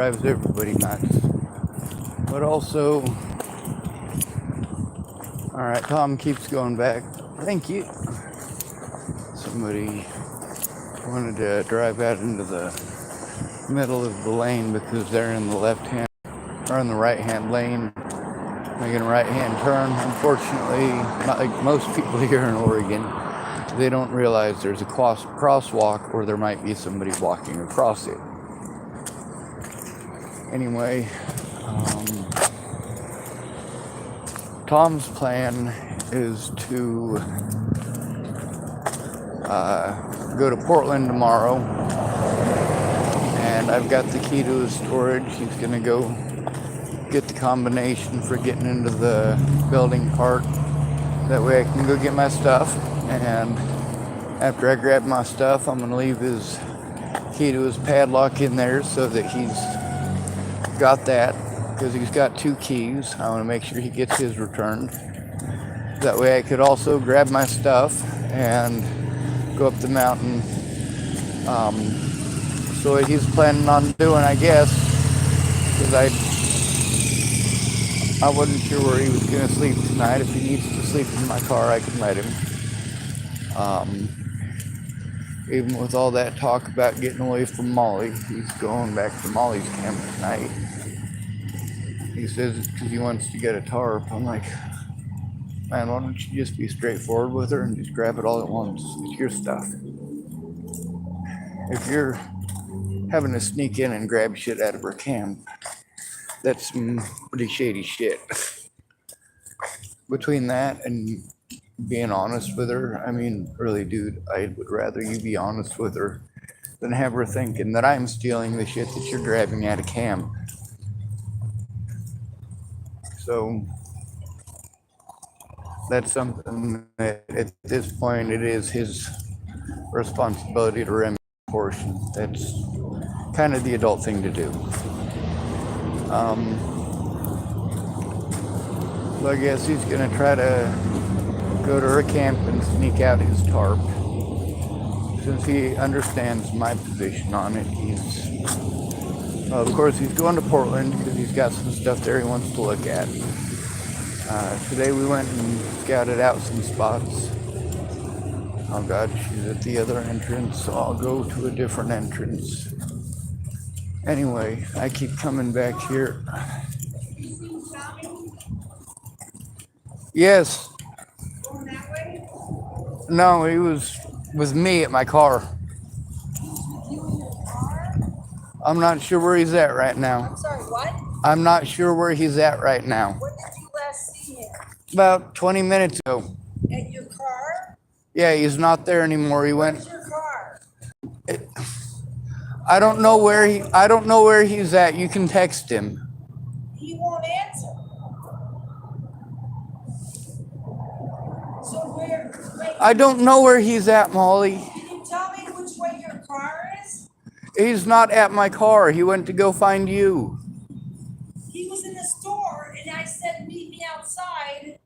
drives everybody nuts. But also, alright, Tom keeps going back. Thank you. Somebody wanted to drive out into the middle of the lane because they're in the left hand or in the right hand lane, making a right hand turn. Unfortunately, not like most people here in Oregon, they don't realize there's a crosswalk or there might be somebody walking across it. Anyway, Tom's plan is to go to Portland tomorrow, and I've got the key to his storage. He's gonna go get the combination for getting into the building part. That way I can go get my stuff, and after I grab my stuff, I'm gonna leave his key to his padlock in there so that he's got that, because he's got 2 keys. I want to make sure he gets his returned. That way I could also grab my stuff and go up the mountain. So what he's planning on doing, I guess, because I wasn't sure where he was going to sleep tonight. If he needs to sleep in my car, I can let him. Even with all that talk about getting away from Molly, he's going back to Molly's camp tonight. He says it's because he wants to get a tarp. I'm like, man, why don't you just be straightforward with her and just grab it all at once? It's your stuff. If you're having to sneak in and grab shit out of her camp, that's some pretty shady shit. Between that and being honest with her, I mean, really, dude, I would rather you be honest with her than have her thinking that I'm stealing the shit that you're grabbing out of camp. So that's something that at this point it is his responsibility to remedy the portion. That's kind of the adult thing to do. So I guess he's gonna try to go to her camp and sneak out his tarp. Since he understands my position on it, of course he's going to Portland because he's got some stuff there he wants to look at. Today we went and scouted out some spots. Oh God, she's at the other entrance, so I'll go to a different entrance. Anyway, I keep coming back here. Yes. No, he was with me at my car. I'm not sure where he's at right now. I'm sorry, what? I'm not sure where he's at right now. When did you last see him? About 20 minutes ago. At your car? Yeah, he's not there anymore. He went. Where's your car? I don't know where he's at. You can text him. He won't answer. So wait, I don't know where he's at, Molly. Can you tell me which way your car is? He's not at my car. He went to go find you. He was in the store, and I said, meet me outside.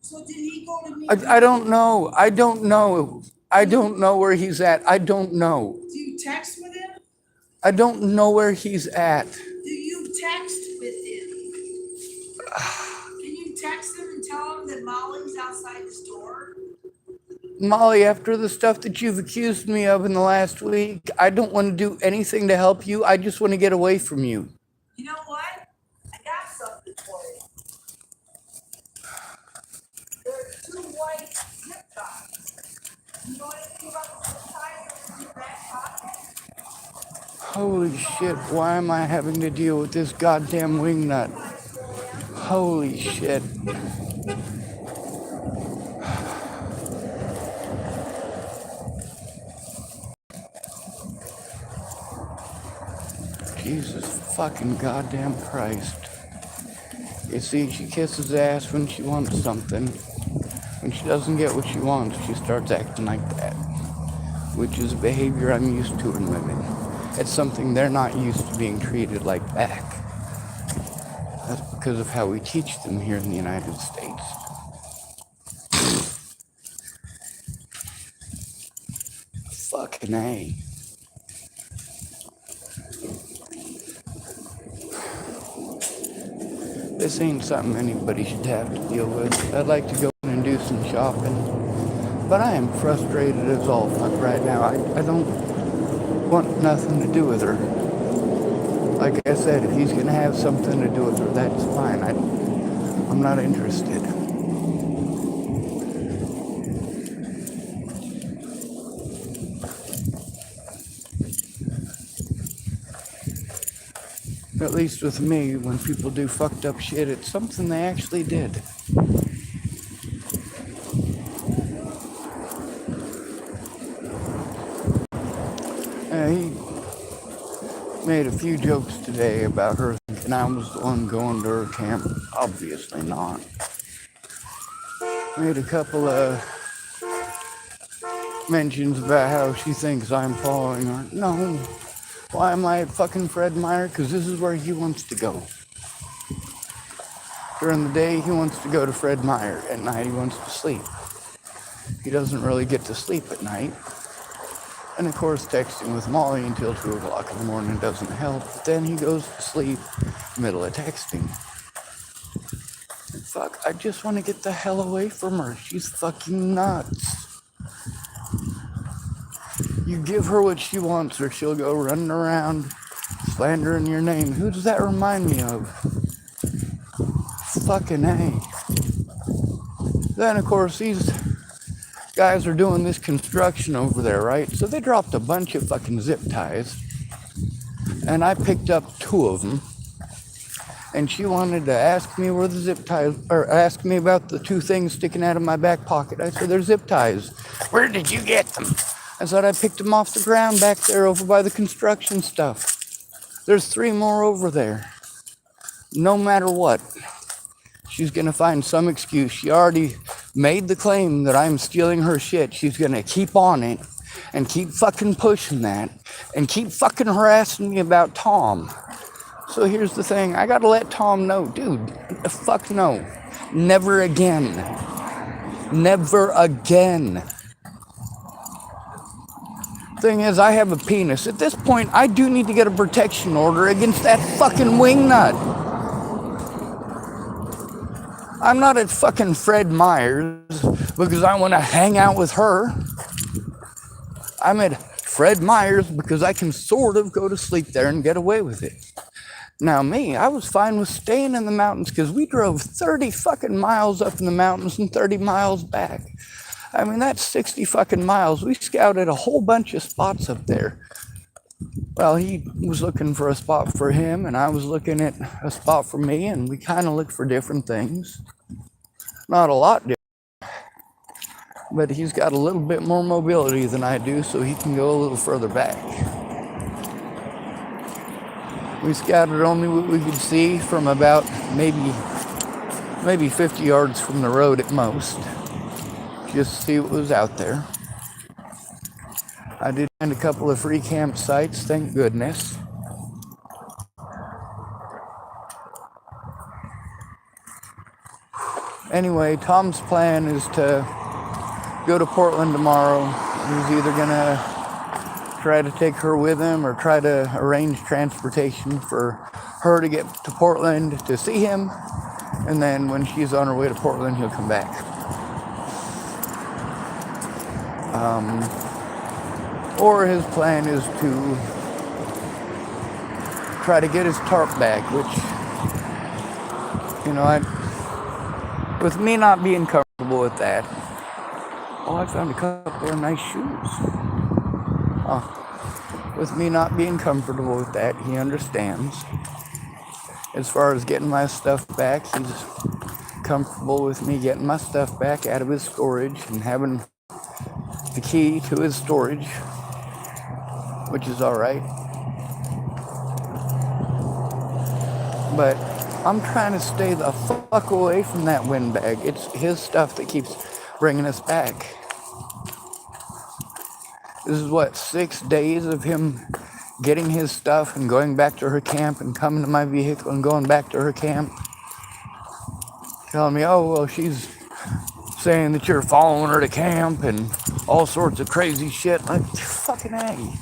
So did he go to meet me? I don't know. I don't know. I don't know where he's at. I don't know. Do you text with him? I don't know where he's at. Do you text with him? Can you text him and tell him that Molly's outside the store? Molly, after the stuff that you've accused me of in the last week, I don't want to do anything to help you. I just want to get away from you. You know what? I got something for you. There are 2 white zip ties. You know anything about the zip ties in your back pocket? Holy shit, why am I having to deal with this goddamn wingnut? Holy shit. Jesus fucking goddamn Christ. You see, she kisses ass when she wants something. When she doesn't get what she wants, she starts acting like that. Which is a behavior I'm used to in women. It's something they're not used to being treated like back. That's because of how we teach them here in the United States. Fucking A. This ain't something anybody should have to deal with. I'd like to go in and do some shopping, but I am frustrated as all fuck right now. I don't want nothing to do with her. Like I said, if he's gonna have something to do with her, that's fine. I'm not interested. At least with me, when people do fucked up shit, it's something they actually did. He made a few jokes today about her thinking I was the one going to her camp. Obviously not. Made a couple of mentions about how she thinks I'm following her. No. Why am I at fucking Fred Meyer? Because this is where he wants to go. During the day, he wants to go to Fred Meyer. At night, he wants to sleep. He doesn't really get to sleep at night. And of course, texting with Molly until 2 o'clock in the morning doesn't help. But then he goes to sleep middle of texting. And fuck, I just want to get the hell away from her. She's fucking nuts. You give her what she wants or she'll go running around slandering your name. Who does that remind me of? Fucking A. Then, of course, these guys are doing this construction over there, right? So they dropped a bunch of fucking zip ties. And I picked up 2 of them. And she wanted to ask me where the zip ties, or ask me about the 2 things sticking out of my back pocket. I said, they're zip ties. Where did you get them? I said, I picked them off the ground back there over by the construction stuff. There's 3 more over there. No matter what, she's going to find some excuse. She already made the claim that I'm stealing her shit. She's going to keep on it and keep fucking pushing that and keep fucking harassing me about Tom. So here's the thing. I got to let Tom know, dude, fuck no. Never again. Never again. Thing is, I have a penis. At this point, I do need to get a protection order against that fucking wingnut. I'm not at fucking Fred Meyer's because I want to hang out with her. I'm at Fred Meyer's because I can sort of go to sleep there and get away with it. Now me, I was fine with staying in the mountains because we drove 30 fucking miles up in the mountains and 30 miles back. I mean, that's 60 fucking miles. We scouted a whole bunch of spots up there. Well, he was looking for a spot for him, and I was looking at a spot for me, and we kind of looked for different things. Not a lot different, but he's got a little bit more mobility than I do, so he can go a little further back. We scouted only what we could see from about maybe 50 yards from the road at most. Just to see what was out there. I did find a couple of free campsites, thank goodness. Anyway, Tom's plan is to go to Portland tomorrow. He's either gonna try to take her with him or try to arrange transportation for her to get to Portland to see him. And then when she's on her way to Portland, he'll come back. Or his plan is to try to get his tarp back, which, you know, with me not being comfortable with that. Oh, I found a couple of nice shoes. With me not being comfortable with that, he understands. As far as getting my stuff back, he's comfortable with me getting my stuff back out of his storage and having the key to his storage, which is all right. But I'm trying to stay the fuck away from that windbag. It's his stuff that keeps bringing us back. This is what, 6 days of him getting his stuff and going back to her camp and coming to my vehicle and going back to her camp. Telling me, oh, well, she's saying that you're following her to camp and all sorts of crazy shit. Like, fucking A.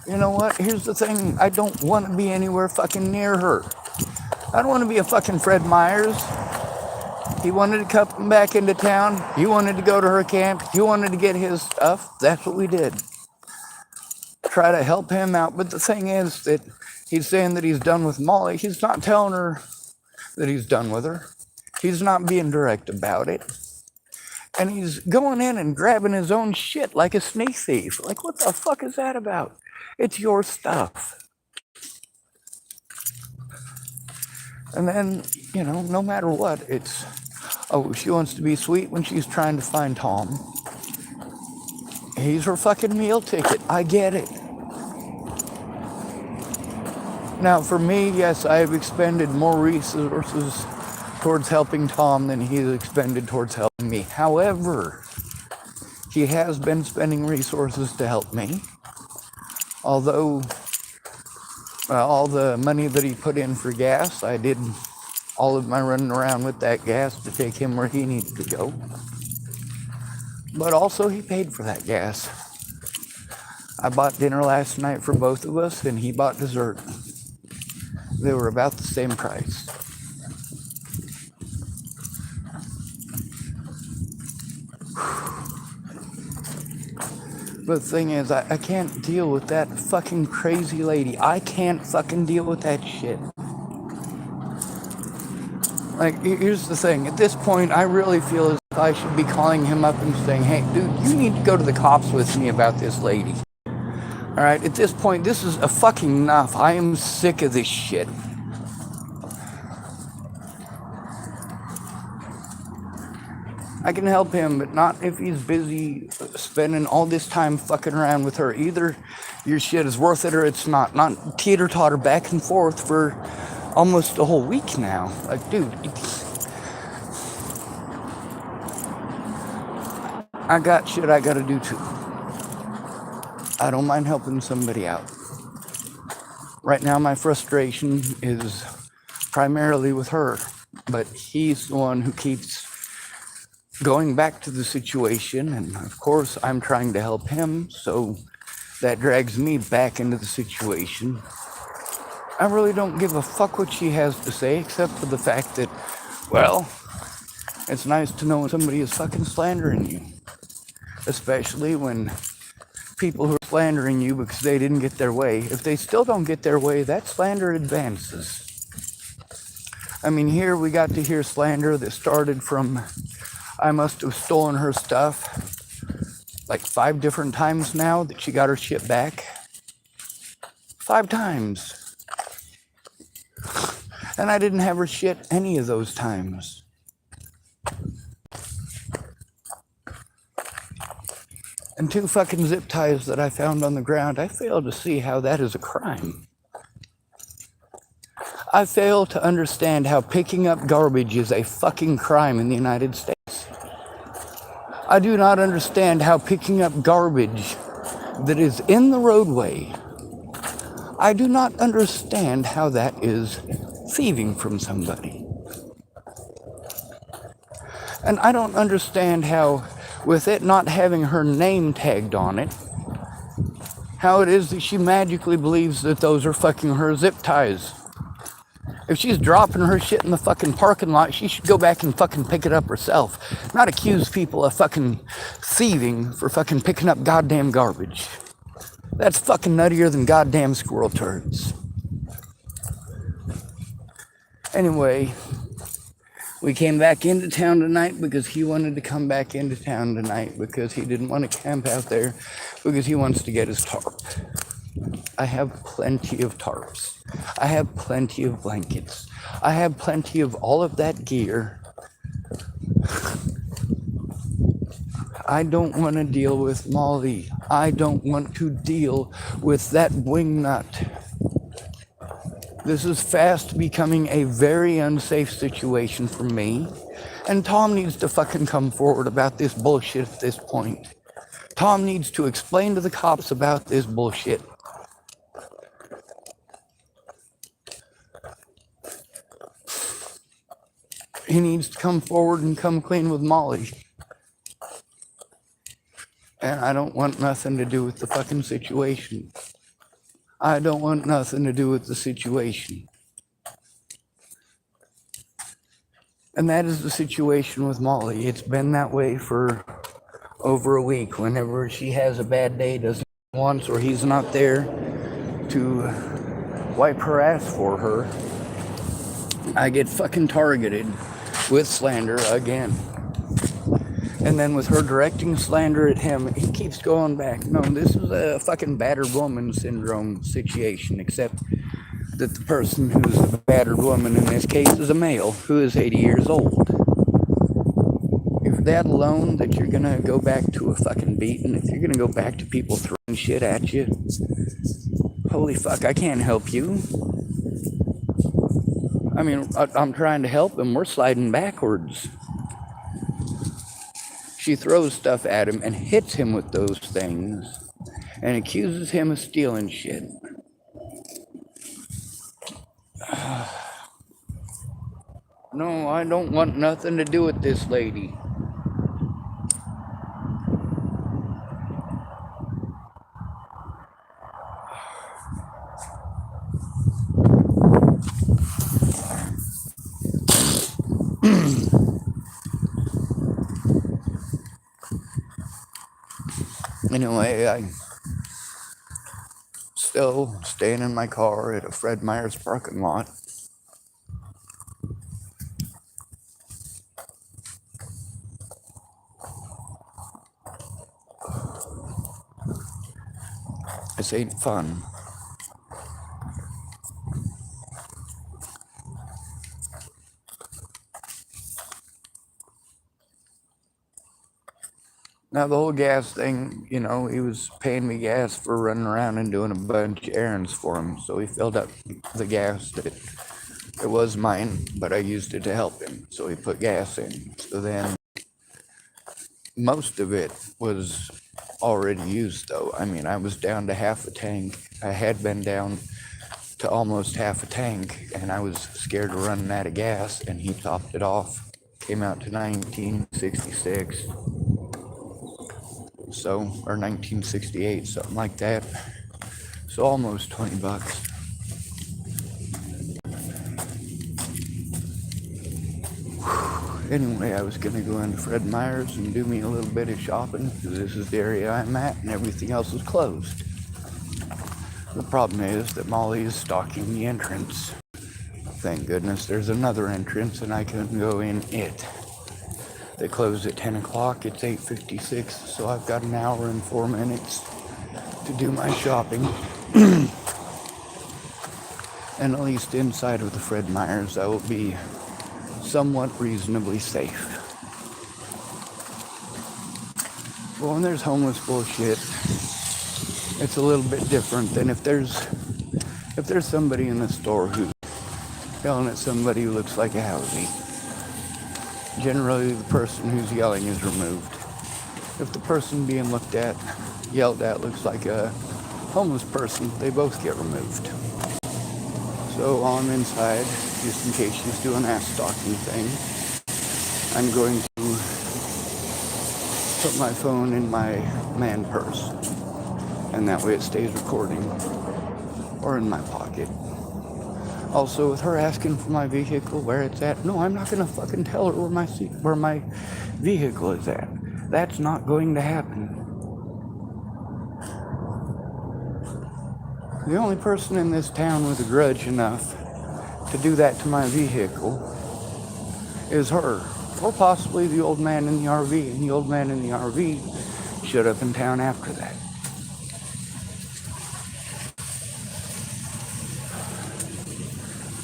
You know what? Here's the thing. I don't want to be anywhere fucking near her. I don't want to be a fucking Fred Myers. He wanted to come back into town. He wanted to go to her camp. He wanted to get his stuff. That's what we did. Try to help him out. But the thing is that he's saying that he's done with Molly. He's not telling her that he's done with her. He's not being direct about it. And he's going in and grabbing his own shit like a sneak thief. Like, what the fuck is that about? It's your stuff. And then, no matter what, it's, oh, she wants to be sweet when she's trying to find Tom. He's her fucking meal ticket. I get it. Now, for me, yes, I've expended more resources towards helping Tom than he's expended towards helping me. However, he has been spending resources to help me. Although all the money that he put in for gas, I did all of my running around with that gas to take him where he needed to go. But also he paid for that gas. I bought dinner last night for both of us, and he bought dessert. They were about the same price. But the thing is, I can't deal with that fucking crazy lady. I can't fucking deal with that shit. Like, here's the thing. At this point, I really feel as if I should be calling him up and saying, hey, dude, you need to go to the cops with me about this lady. Alright, at this point, this is a fucking enough. I am sick of this shit. I can help him, but not if he's busy spending all this time fucking around with her. Either your shit is worth it or it's not. Not teeter-totter back and forth for almost a whole week now. Like, dude, I got shit I gotta do too. I don't mind helping somebody out. Right now, my frustration is primarily with her, but he's the one who keeps going back to the situation, and of course I'm trying to help him, so that drags me back into the situation. I really don't give a fuck what she has to say, except for the fact that, well, it's nice to know when somebody is fucking slandering you. Especially when people who are slandering you because they didn't get their way, if they still don't get their way, that slander advances. I mean, here we got to hear slander that started from, I must have stolen her stuff like 5 different times now that she got her shit back. 5 times. And I didn't have her shit any of those times. And 2 fucking zip ties that I found on the ground, I fail to see how that is a crime. I fail to understand how picking up garbage is a fucking crime in the United States. I do not understand how picking up garbage that is in the roadway, I do not understand how that is thieving from somebody. And I don't understand how, with it not having her name tagged on it, how it is that she magically believes that those are fucking her zip ties. If she's dropping her shit in the fucking parking lot, she should go back and fucking pick it up herself. Not accuse people of fucking thieving for fucking picking up goddamn garbage. That's fucking nuttier than goddamn squirrel turds. Anyway, we came back into town tonight because he wanted to come back into town tonight because he didn't want to camp out there because he wants to get his tarp. I have plenty of tarps. I have plenty of blankets. I have plenty of all of that gear. I don't want to deal with Molly. I don't want to deal with that wingnut. This is fast becoming a very unsafe situation for me. And Tom needs to fucking come forward about this bullshit at this point. Tom needs to explain to the cops about this bullshit. He needs to come forward and come clean with Molly. And I don't want nothing to do with the fucking situation. I don't want nothing to do with the situation. And that is the situation with Molly. It's been that way for over a week. Whenever she has a bad day, doesn't once, or he's not there to wipe her ass for her, I get fucking targeted with slander again. And then with her directing slander at him, he keeps going back. No, this is a fucking battered woman syndrome situation, except that the person who's a battered woman in this case is a male who is 80 years old. If that alone, that you're gonna go back to a fucking beating, if you're gonna go back to people throwing shit at you, holy fuck, I can't help you. I mean, I'm trying to help him. We're sliding backwards. She throws stuff at him and hits him with those things and accuses him of stealing shit. No, I don't want nothing to do with this lady. Anyway, I still staying in my car at a Fred Meyer's parking lot. This ain't fun. Now, the whole gas thing, you know, he was paying me gas for running around and doing a bunch of errands for him. So he filled up the gas that it was mine, but I used it to help him. So he put gas in. So then most of it was already used, though. I mean, I was down to half a tank. I had been down to almost half a tank, and I was scared of running out of gas, and he topped it off. Came out to 1966. So, or 1968, something like that. So almost $20. Anyway, I was gonna go into Fred Meyer's and do me a little bit of shopping, because this is the area I'm at and everything else is closed. The problem is that Molly is stalking the entrance. Thank goodness there's another entrance and I can go in it. They close at 10 o'clock, it's 8:56, so I've got an hour and 4 minutes to do my shopping. And at least inside of the Fred Meyer's, I will be somewhat reasonably safe. But when there's homeless bullshit, it's a little bit different than if there's somebody in the store who's yelling at somebody who looks like a Howsie. Generally, the person who's yelling is removed. If the person being yelled at looks like a homeless person, they both get removed. So while I'm inside, just in case she's doing ass stalking thing, I'm going to put my phone in my man purse, and that way it stays recording, or in my pocket. Also, with her asking for my vehicle, where it's at, no, I'm not gonna fucking tell her where my vehicle is at. That's not going to happen. The only person in this town with a grudge enough to do that to my vehicle is her, or possibly the old man in the RV, and the old man in the RV showed up in town after that.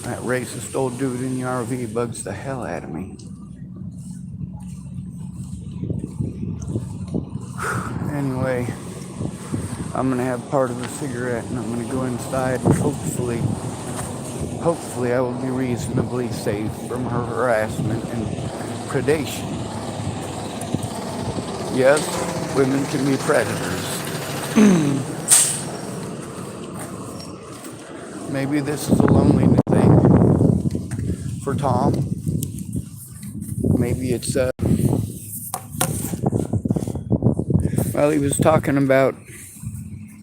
That racist old dude in the RV bugs the hell out of me. Anyway, I'm gonna have part of a cigarette and I'm gonna go inside and hopefully I will be reasonably safe from her harassment and predation. Yes, women can be predators. Maybe this is a loneliness thing for Tom. Maybe it's well, he was talking about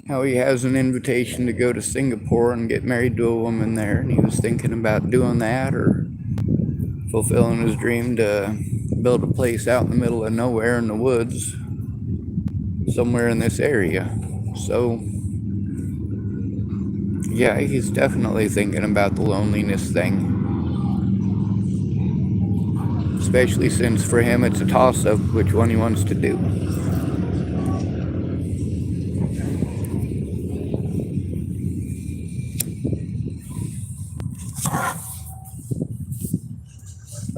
how he has an invitation to go to Singapore and get married to a woman there, and he was thinking about doing that, or fulfilling his dream to build a place out in the middle of nowhere in the woods, somewhere in this area. So, yeah, he's definitely thinking about the loneliness thing. Especially since for him it's a toss-up which one he wants to do.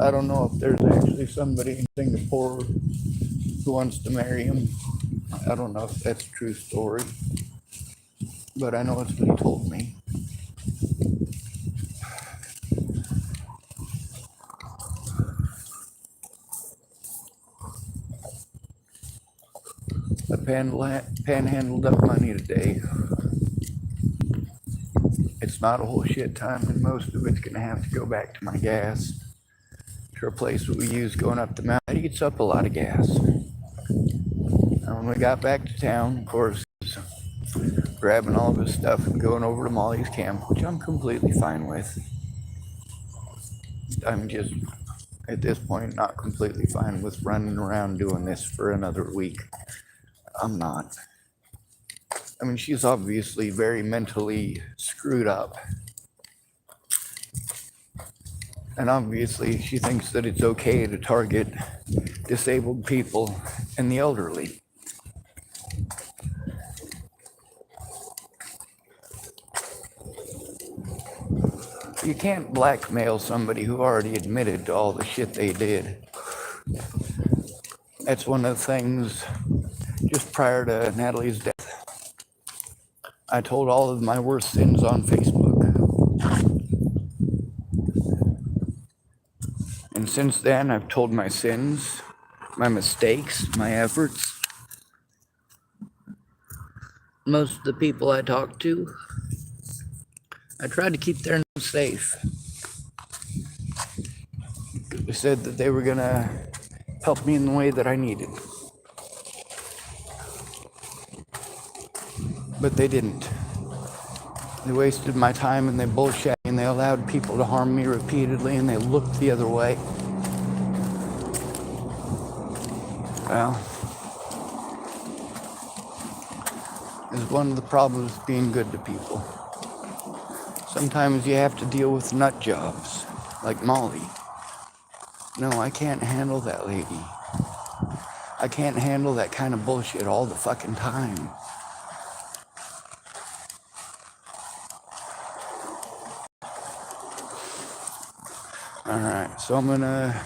I don't know if there's actually somebody in Singapore who wants to marry him. I don't know if that's a true story, but I know it's what he told me. I panhandled up money today. It's not a whole shit ton, and most of it's gonna have to go back to my gas to replace what we use going up the mountain. It eats up a lot of gas. And when we got back to town, of course, grabbing all of his stuff and going over to Molly's camp, which I'm completely fine with. I'm just, at this point, not completely fine with running around doing this for another week. I'm not. I mean, she's obviously very mentally screwed up. And obviously, she thinks that it's okay to target disabled people and the elderly. You can't blackmail somebody who already admitted to all the shit they did. That's one of the things, just prior to Natalie's death, I told all of my worst sins on Facebook. And since then, I've told my sins, my mistakes, my efforts. Most of the people I talk to, I tried to keep their nose safe. They said that they were gonna help me in the way that I needed. But they didn't. They wasted my time and they bullshit and they allowed people to harm me repeatedly and they looked the other way. Well, this is one of the problems with being good to people. Sometimes you have to deal with nut jobs, like Molly. No, I can't handle that lady. I can't handle that kind of bullshit all the fucking time. Alright, so I'm gonna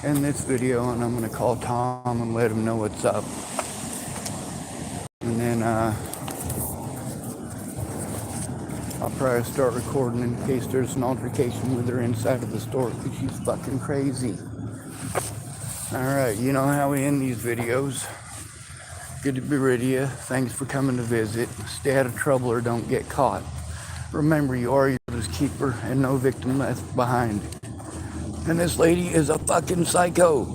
end this video and I'm gonna call Tom and let him know what's up. And then I'll probably start recording in case there's an altercation with her inside of the store because she's fucking crazy. Alright, you know how we end these videos. Good to be with you. Thanks for coming to visit. Stay out of trouble or don't get caught. Remember, you are your brother's keeper and no victim left behind. And this lady is a fucking psycho.